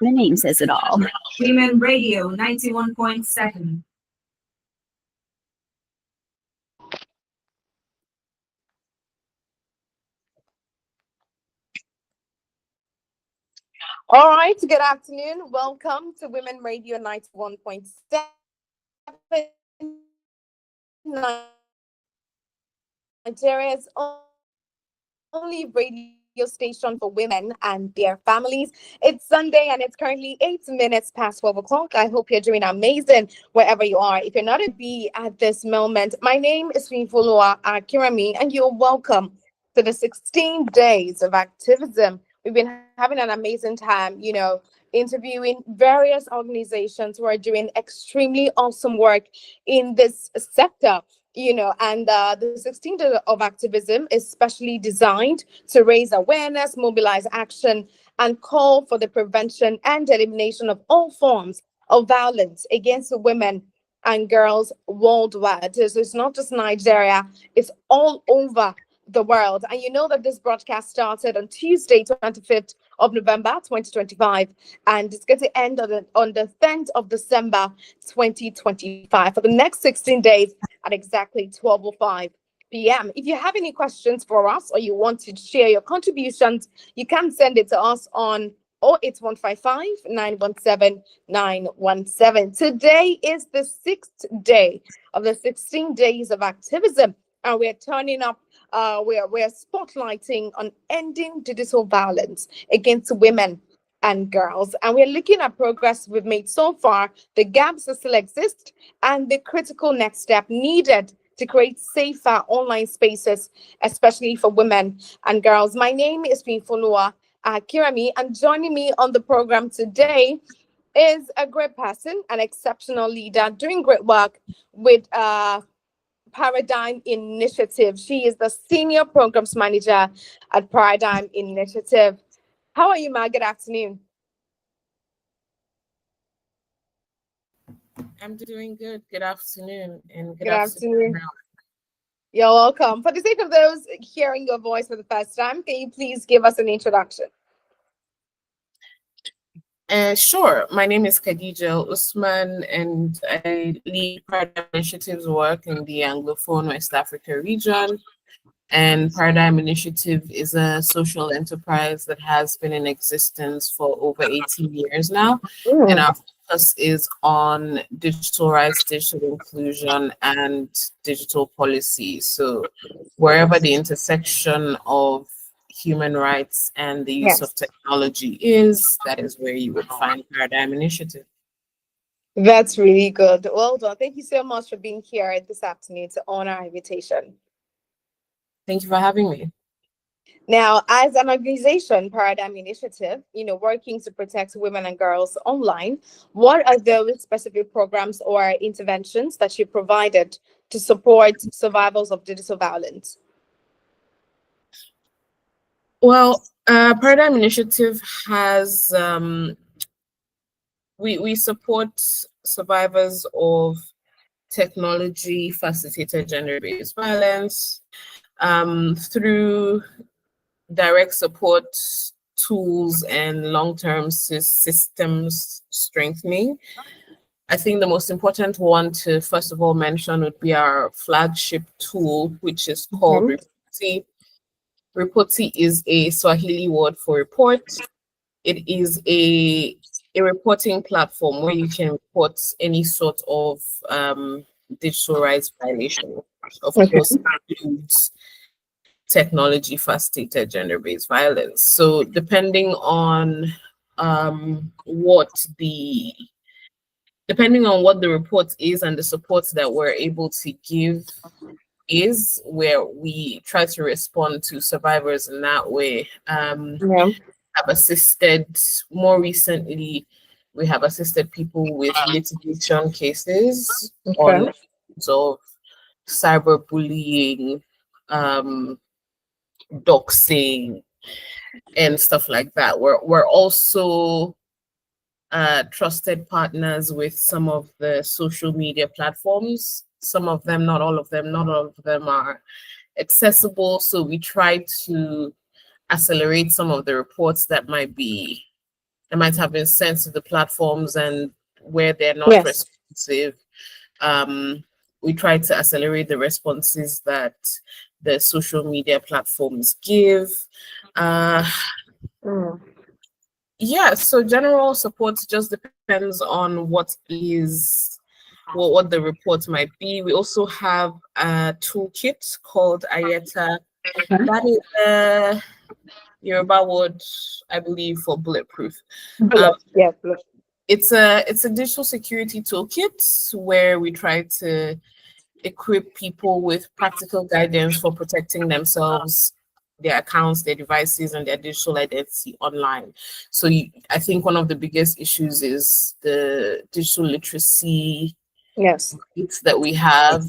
The name says it all. Women Radio 91.7. All right, good afternoon. Welcome to Women Radio 91.7, Nigeria's only radio station for women and their families. It's Sunday and it's currently 8 minutes past 12 o'clock. I hope you're doing amazing wherever you are. If you're not a bee at this moment, my name is Finfolua Akirami and you're welcome to the 16 days of activism. We've been having an amazing time, interviewing various organizations who are doing extremely awesome work in this sector. And the 16th day of activism is specially designed to raise awareness, mobilize action, and call for the prevention and elimination of all forms of violence against women and girls worldwide. So it's not just Nigeria, it's all over the world. And you know that this broadcast started on Tuesday, 25th of November, 2025, and it's going to end on the 10th of December, 2025, for the next 16 days at exactly 12:05 p.m. If you have any questions for us or you want to share your contributions, you can send it to us on 08155 917 917. Today is the 6th day of the 16 days of activism, and we're turning up. We're spotlighting on ending digital violence against women and girls, and we're looking at progress we've made so far, the gaps that still exist, and the critical next step needed to create safer online spaces, especially for women and girls. My name is Finfolua Kirami, and joining me on the program today is a great person, an exceptional leader doing great work with Paradigm Initiative. She is the Senior Programs Manager at Paradigm Initiative. How are you, Ma? Good afternoon. I'm doing good. Good afternoon. And good afternoon. You're welcome. For the sake of those hearing your voice for the first time, can you please give us an introduction? Sure. My name is Khadija Usman, and I lead Paradigm Initiative's work in the Anglophone West Africa region. And Paradigm Initiative is a social enterprise that has been in existence for over 18 years now. And our focus is on digital rights, digital inclusion, and digital policy. So wherever the intersection of human rights and the use of technology is, that is where you would find Paradigm Initiative. That's really good. Well done. Thank you so much for being here this afternoon to honor our invitation. Thank you for having me. Now, as an organization, Paradigm Initiative, working to protect women and girls online, what are those specific programs or interventions that you provided to support survivors of digital violence? Well, Paradigm Initiative has, we support survivors of technology facilitated gender-based violence through direct support tools and long-term systems strengthening. I think the most important one to first of all mention would be our flagship tool, which is called Ripoti. Ripoti is a Swahili word for report. It is a reporting platform where you can report any sort of digital rights violation. Of course, it includes technology facilitated gender-based violence. So depending on what the report is and the support that we're able to give is where we try to respond to survivors in that way. Have assisted more recently, we have assisted people with litigation cases on of cyberbullying, doxing, and stuff like that. We're also trusted partners with some of the social media platforms some of them, not all of them are accessible. So we try to accelerate some of the reports that might have been sent to the platforms, and where they're not Yes. responsive, we try to accelerate the responses that the social media platforms give. Yeah, so general support just depends on what the report might be. We also have a toolkit called Ayeta. That is a Yoruba word, I believe, for bulletproof. Yes. It's a digital security toolkit where we try to equip people with practical guidance for protecting themselves, their accounts, their devices, and their digital identity online. So I think one of the biggest issues is the digital literacy Yes. that we have.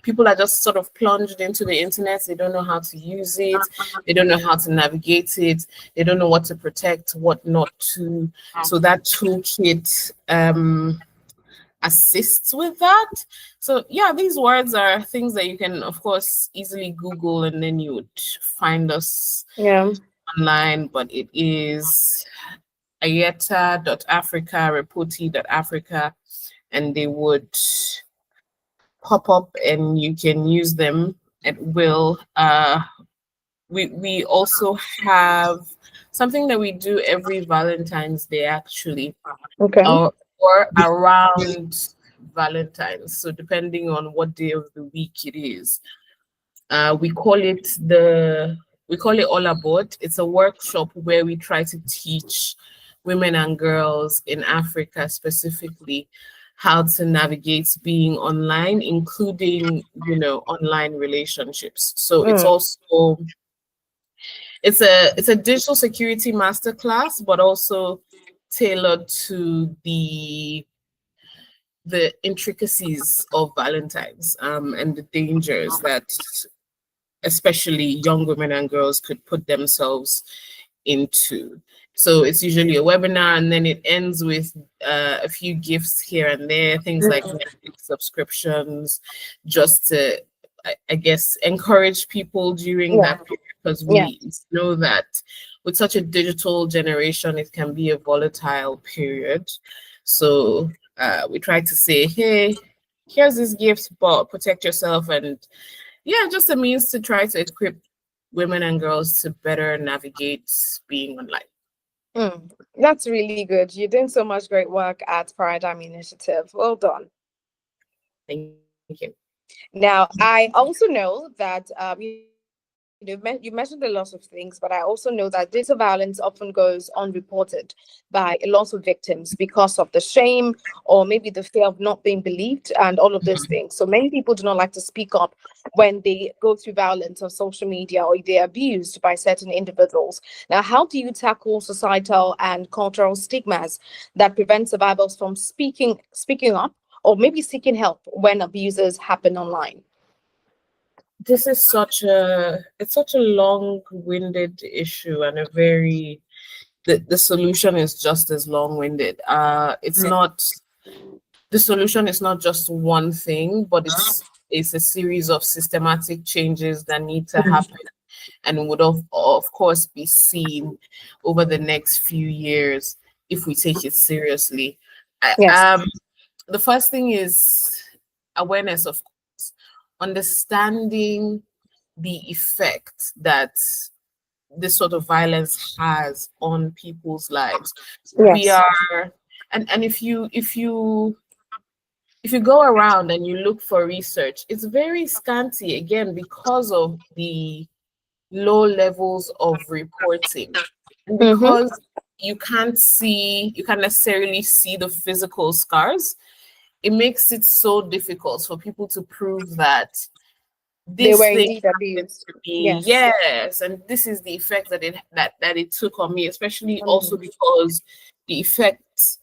People are just sort of plunged into the internet. They don't know how to use it. They don't know how to navigate it. They don't know what to protect, what not to. So that toolkit assists with that. So yeah, these words are things that you can, of course, easily Google, and then you would find us online. But it is ayeta.africa, repoti.africa, and they would pop up and you can use them at will. We also have something that we do every Valentine's Day, actually, Okay. or around Valentine's. So depending on what day of the week it is, we call it All Aboard. It's a workshop where we try to teach women and girls in Africa specifically how to navigate being online, including, online relationships. So it's a digital security masterclass, but also tailored to the intricacies of Valentine's, and the dangers that especially young women and girls could put themselves into. So it's usually a webinar, and then it ends with a few gifts here and there, things like Netflix subscriptions, just to, I guess, encourage people during that period, because we know that with such a digital generation, it can be a volatile period. So we try to say, hey, here's this gift, but protect yourself. And yeah, just a means to try to equip women and girls to better navigate being online. That's really good. You're doing so much great work at Paradigm Initiative. Well done. Thank you. Now, I also know that you mentioned a lot of things, but I also know that digital violence often goes unreported by a lot of victims because of the shame or maybe the fear of not being believed and all of those things. So many people do not like to speak up when they go through violence on social media or they're abused by certain individuals. Now, how do you tackle societal and cultural stigmas that prevent survivors from speaking up or maybe seeking help when abuses happen online? This is such a long-winded issue, and the solution is just as long-winded. The solution is not just one thing, but it's a series of systematic changes that need to happen, and would of course be seen over the next few years if we take it seriously. The first thing is awareness, of course, understanding the effect that this sort of violence has on people's lives. We are, and if you go around and you look for research, it's very scanty, again, because of the low levels of reporting, and because you can't necessarily see the physical scars. It makes it so difficult for people to prove that They this were thing indeed abused. to me, yes, and this is the effect that it took on me, especially also because the effect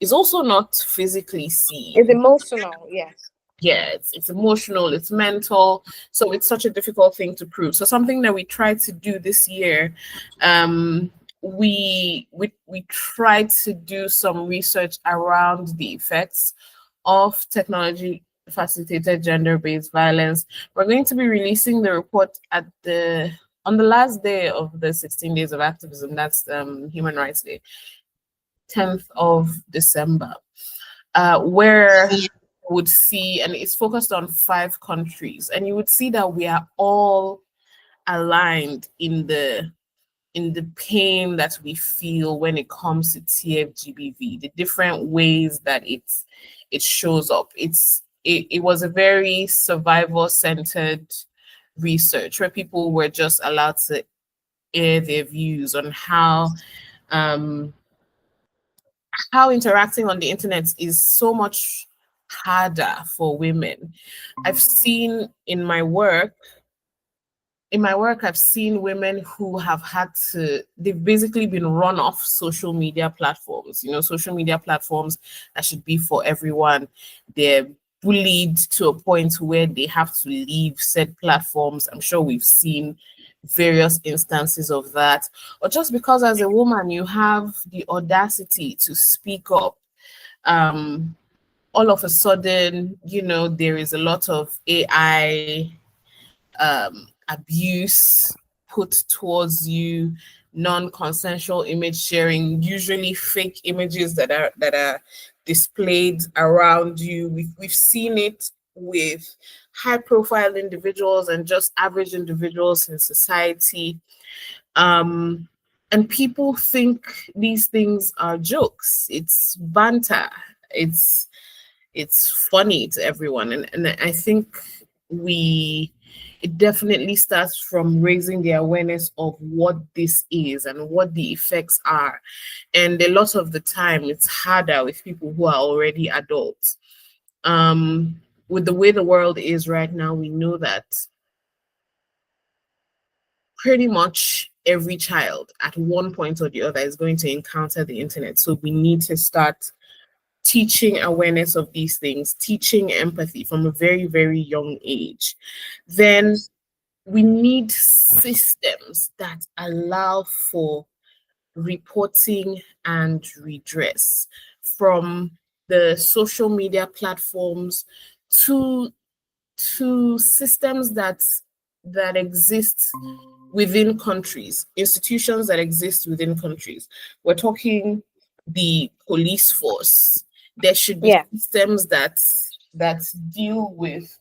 is also not physically seen. It's emotional, yes. Yeah, it's emotional, it's mental, so it's such a difficult thing to prove. So something that we tried to do this year, we tried to do some research around the effects of technology facilitated gender-based violence. We're going to be releasing the report on the last day of the 16 days of activism. That's Human Rights Day, 10th of December, where you would see, and it's focused on 5 countries, and you would see that we are all aligned in the pain that we feel when it comes to TFGBV, the different ways that it shows up. It was a very survivor-centered research where people were just allowed to air their views on how interacting on the internet is so much harder for women. I've seen in my work, I've seen women who have they've basically been run off social media platforms, social media platforms that should be for everyone. They're bullied to a point where they have to leave said platforms. I'm sure we've seen various instances of that. Or just because as a woman, you have the audacity to speak up, all of a sudden, there is a lot of AI abuse put towards you, non-consensual image sharing, usually fake images that are displayed around you. We've seen it with high-profile individuals and just average individuals in society. And people think these things are jokes. It's banter. It's funny to everyone. And I think it definitely starts from raising the awareness of what this is and what the effects are. And a lot of the time, it's harder with people who are already adults. With the way the world is right now, we know that pretty much every child at one point or the other is going to encounter the internet. So we need to start teaching awareness of these things, teaching empathy from a very, very young age. Then we need systems that allow for reporting and redress, from the social media platforms to systems that exist within countries, institutions that exist within countries. We're talking the police force. There should be systems that deal with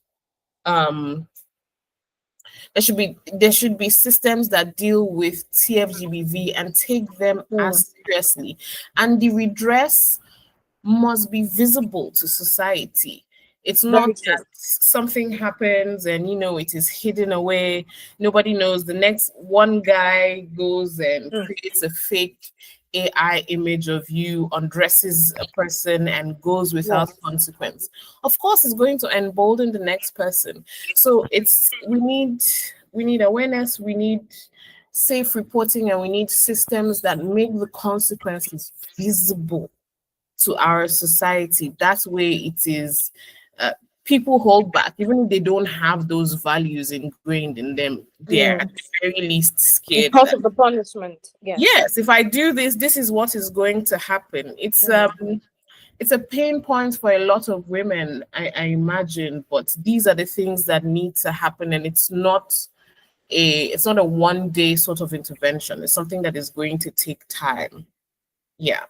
there should be systems that deal with TFGBV and take them as seriously. And the redress must be visible to society. It's not that something happens and it is hidden away. Nobody knows. The next one guy goes and creates a fake AI image of you, undresses a person, and goes without consequence. Of course, it's going to embolden the next person. So we need awareness, we need safe reporting, and we need systems that make the consequences visible to our society. That way it is, people hold back, even if they don't have those values ingrained in them. They're at the very least scared. Because of the punishment. Yes, if I do this, this is what is going to happen. It's a pain point for a lot of women, I imagine, but these are the things that need to happen, and it's not a one-day sort of intervention. It's something that is going to take time. Yeah.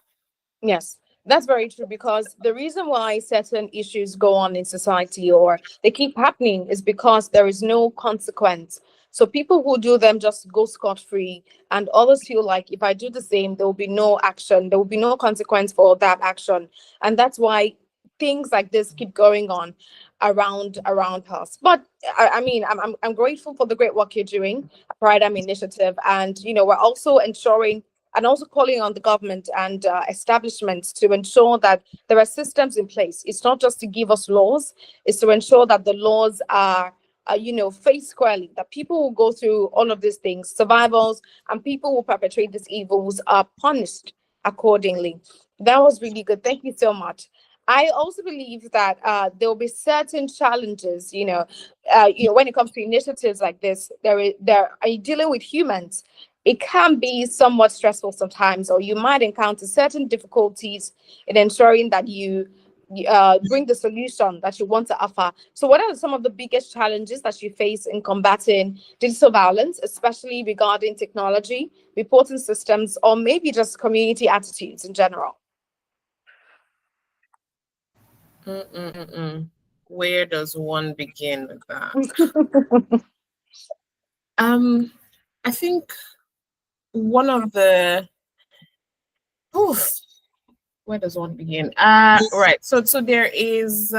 Yes, that's very true, because the reason why certain issues go on in society or they keep happening is because there is no consequence. So people who do them just go scot-free, and others feel like if I do the same, there will be no action, there will be no consequence for that action. And that's why things like this keep going on around us. But I mean, I'm grateful for the great work you're doing, Pride Initiative, and we're also ensuring and also calling on the government and establishments to ensure that there are systems in place. It's not just to give us laws, it's to ensure that the laws are faced squarely, that people who go through all of these things, survivors and people who perpetrate these evils, are punished accordingly. That was really good. Thank you so much. I also believe that there will be certain challenges, when it comes to initiatives like this. Are you dealing with humans? It can be somewhat stressful sometimes, or you might encounter certain difficulties in ensuring that bring the solution that you want to offer. So, what are some of the biggest challenges that you face in combating digital violence, especially regarding technology, reporting systems, or maybe just community attitudes in general? Where does one begin with that? I think one of the where does one begin? Right. So there is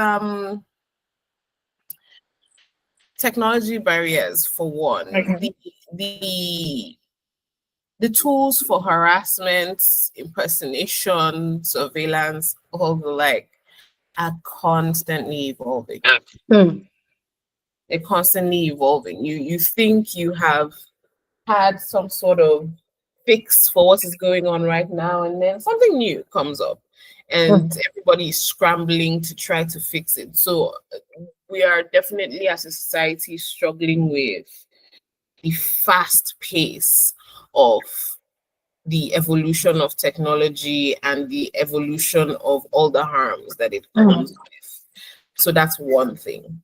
technology barriers for one. Okay. The tools for harassment, impersonation, surveillance, all the like are constantly evolving. They're constantly evolving. You think you have had some sort of fix for what is going on right now, and then something new comes up and everybody is scrambling to try to fix it. So we are definitely as a society struggling with the fast pace of the evolution of technology and the evolution of all the harms that it comes with. So that's one thing.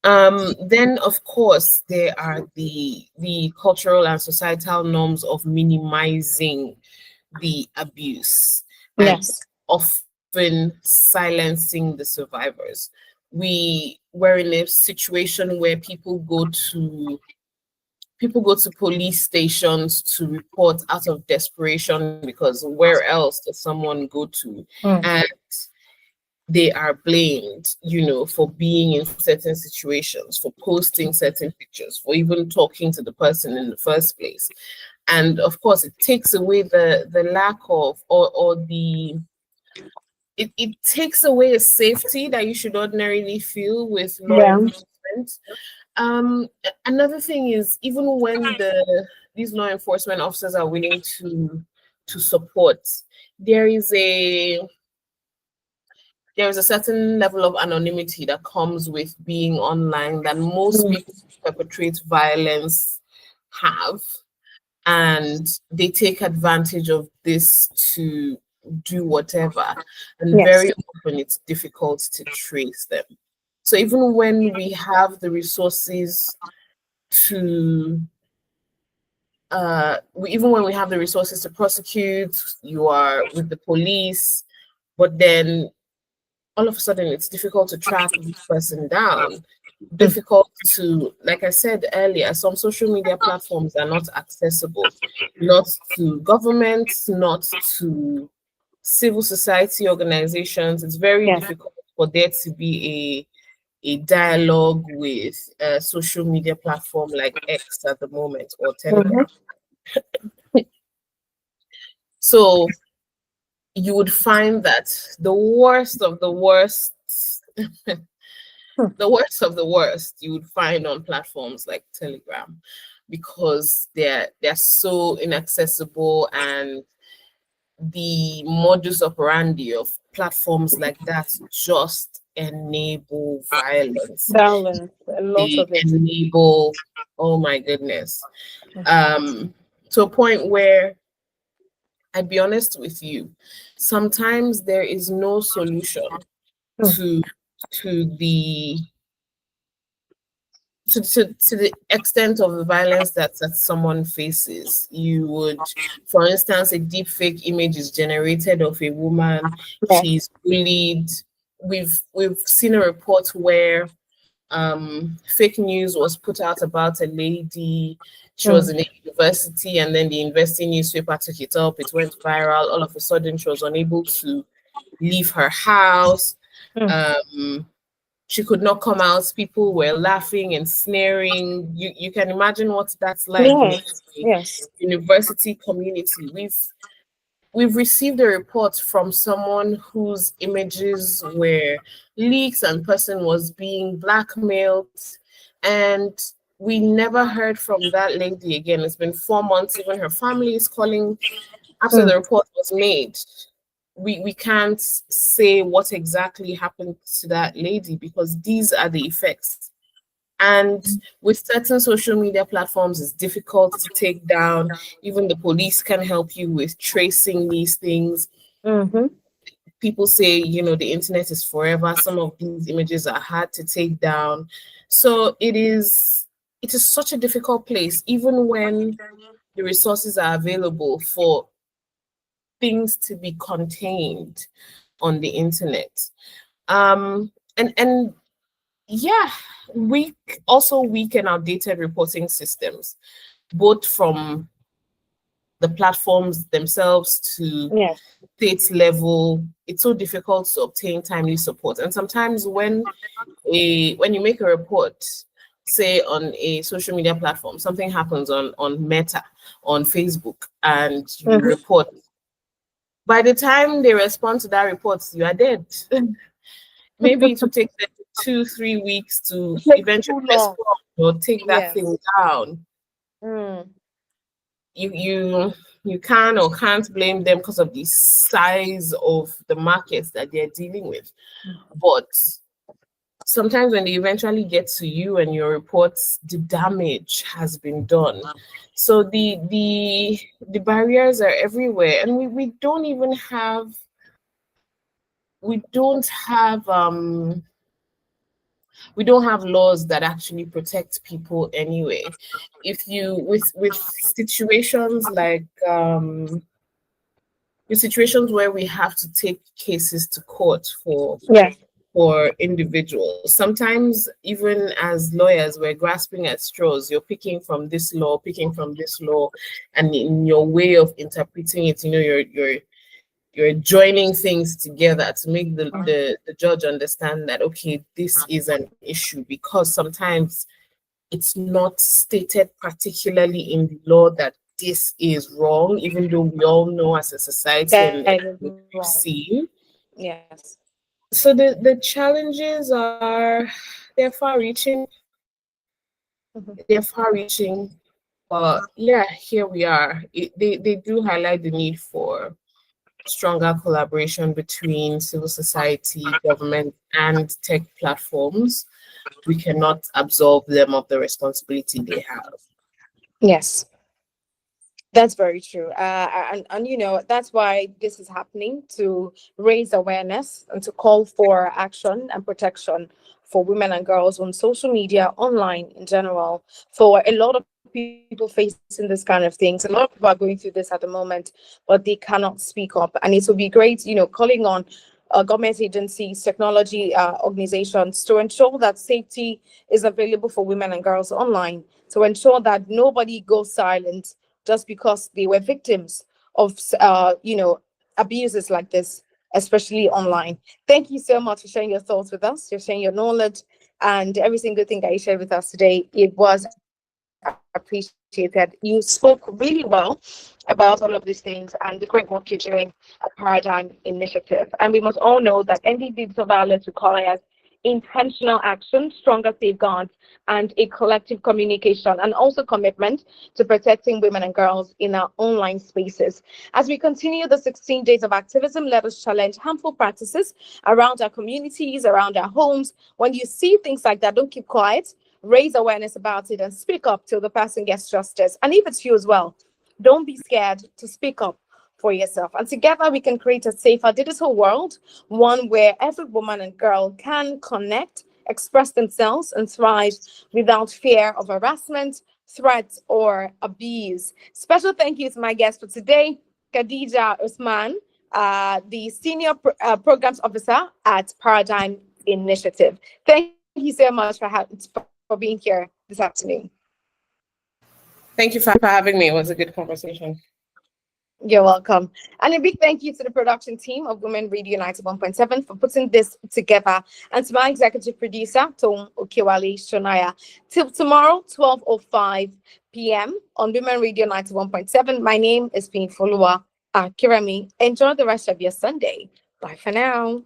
Then of course there are the cultural and societal norms of minimizing the abuse and often silencing the survivors. We were in a situation where people go to police stations to report out of desperation, because where else does someone go to? And they are blamed, for being in certain situations, for posting certain pictures, for even talking to the person in the first place. And of course, it takes away the lack of or the it takes away a safety that you should ordinarily feel with law enforcement. Another thing is, even when these law enforcement officers are willing to support, there is a certain level of anonymity that comes with being online that most people who perpetrate violence have, and they take advantage of this to do whatever, and very often it's difficult to trace them. So even when we have the resources to prosecute, you are with the police, but then all of a sudden it's difficult to track this person down. Difficult to, like I said earlier, some social media platforms are not accessible, not to governments, not to civil society organizations. It's very difficult for there to be a dialogue with a social media platform like X at the moment, or Telegram. So you would find that the worst of the worst, the worst of the worst, you would find on platforms like Telegram, because they're so inaccessible, and the modus operandi of platforms like that just enable violence. A lot of it. Enable, oh my goodness, to a point where, I'd be honest with you, sometimes there is no solution to the extent of the violence that someone faces. You would, for instance, a deep fake image is generated of a woman. She's bullied. We've seen a report where fake news was put out about a lady. She was in a university, and then the university newspaper took it up. It went viral. All of a sudden, she was unable to leave her house. She could not come out. People were laughing and sneering. You can imagine what that's like in the university community. We've received a report from someone whose images were leaked and person was being blackmailed, and we never heard from that lady again. It's been 4 months. Even her family is calling after the report was made. We can't say what exactly happened to that lady, because these are the effects. And with certain social media platforms, it's difficult to take down. Even the police can help you with tracing these things. people say, the internet is forever. Some of these images are hard to take down. So it is such a difficult place, even when the resources are available for things to be contained on the internet. And yeah, weak and outdated reporting systems, both from the platforms themselves to Yes. state level. It's so difficult to obtain timely support. And sometimes when you make a report, say on a social media platform, something happens on Meta, on Facebook, and you report. By the time they respond to that report, you are dead. Maybe it will take them 2-3 weeks to eventually respond or take that thing down. You can or can't blame them because of the size of the markets that they're dealing with. But sometimes when they eventually get to you and your reports, the damage has been done. So the barriers are everywhere, and we don't even have we don't have laws that actually protect people anyway. If you with situations like with situations where we have to take cases to court for individuals, sometimes even as lawyers we're grasping at straws. You're picking from this law, and in your way of interpreting it, you're joining things together to make the judge understand that, okay, this is an issue, because sometimes it's not stated particularly in the law that this is wrong, even though we all know as a society and we've seen. Yes. So the challenges they're far-reaching. But yeah, here we are. They do highlight the need for stronger collaboration between civil society, government, and tech platforms. We cannot absolve them of the responsibility they have. Yes. That's very true. And that's why this is happening, to raise awareness and to call for action and protection for women and girls on social media, online in general, for a lot of people facing this kind of things. A lot of people are going through this at the moment, but they cannot speak up. And it would be great, calling on government agencies, technology organizations, to ensure that safety is available for women and girls online, to ensure that nobody goes silent just because they were victims of abuses like this, especially online. Thank you so much for sharing your thoughts with us, for sharing your knowledge, and every single thing that you shared with us today. It was appreciated. You spoke really well about all of these things and the great work you're doing at Paradigm Initiative. And we must all know that ending digital violence requires intentional action, stronger safeguards, and a collective communication, and also commitment to protecting women and girls in our online spaces. As we continue the 16 days of activism, let us challenge harmful practices around our communities, around our homes. When you see things like that, don't keep quiet. Raise awareness about it and speak up till the person gets justice. And if it's you as well, don't be scared to speak up for yourself. And together we can create a safer digital world, one where every woman and girl can connect, express themselves, and thrive without fear of harassment, threats, or abuse. Special thank you to my guest for today, Khadija Usman, the Senior Programs Officer at Paradigm Initiative. Thank you so much for being here this afternoon. Thank you for having me. It was a good conversation. You're welcome. And a big thank you to the production team of Women Radio 91.7 for putting this together, and to my executive producer, Tom Okewale Shonaya. Till tomorrow, 12:05 p.m. on Women Radio 91.7. My name is Pinfolua Kirami. Enjoy the rest of your Sunday. Bye for now.